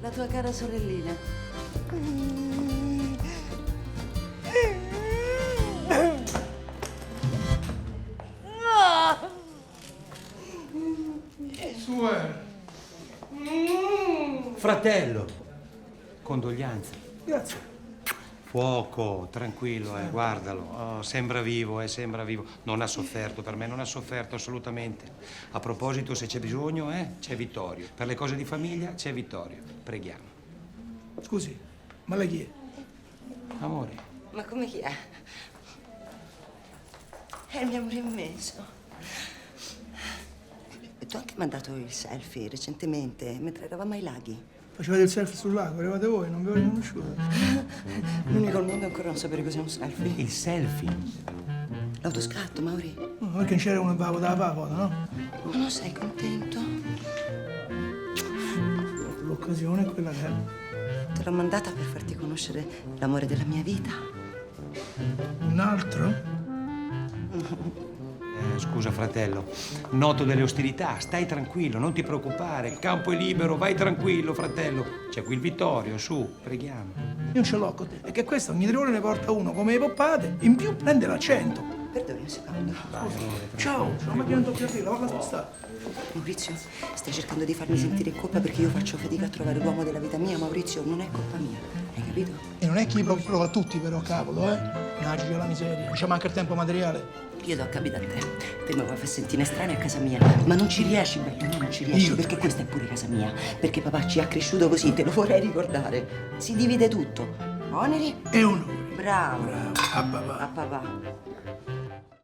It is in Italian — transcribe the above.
La tua cara sorellina. Fratello, condoglianze. Grazie. Fuoco, tranquillo, guardalo. Oh, sembra vivo, sembra vivo. Non ha sofferto per me, non ha sofferto assolutamente. A proposito, se c'è bisogno, c'è Vittorio. Per le cose di famiglia c'è Vittorio. Preghiamo. Scusi, ma lei chi è? Amore. Ma come chi è? È il mio amore immenso. E tu anche mandato il selfie recentemente, mentre eravamo ai laghi. Facevate il selfie sul lago, eravate voi, non vi avevo riconosciuto. L'unico al mondo ancora non sapere cos'è un selfie. Il selfie. L'autoscatto, Mauri. No, perché c'era uno che dava la foto, no? Ma non sei contento? L'occasione è quella che è. Te l'ho mandata per farti conoscere l'amore della mia vita. Un altro? Scusa, fratello. Noto delle ostilità. Stai tranquillo, non ti preoccupare. Il campo è libero, vai tranquillo, fratello. C'è qui il Vittorio, su, preghiamo. Io non ce l'ho con te. È che questo ogni 3 ore ne porta uno come le poppate, in più prende l'accento. Perdoni un secondo. Ciao, sono macchina in doppia fila, vado a spostare. Maurizio, stai cercando di farmi sentire in colpa perché io faccio fatica a trovare l'uomo della vita mia. Maurizio, non è colpa mia, hai capito? E non è chi prova tutti però, cavolo, Naggi alla miseria, non c'è manca il tempo materiale. Io do capito a te. Prima vuoi far sentire estranea a casa mia, ma non ci riesci, bello, no, non ci riesci, Io? perché questa è pure casa mia. Perché papà ci ha cresciuto così, te lo vorrei ricordare. Si divide tutto. Oneri E onore. Bravo. Bravo. A papà. A papà.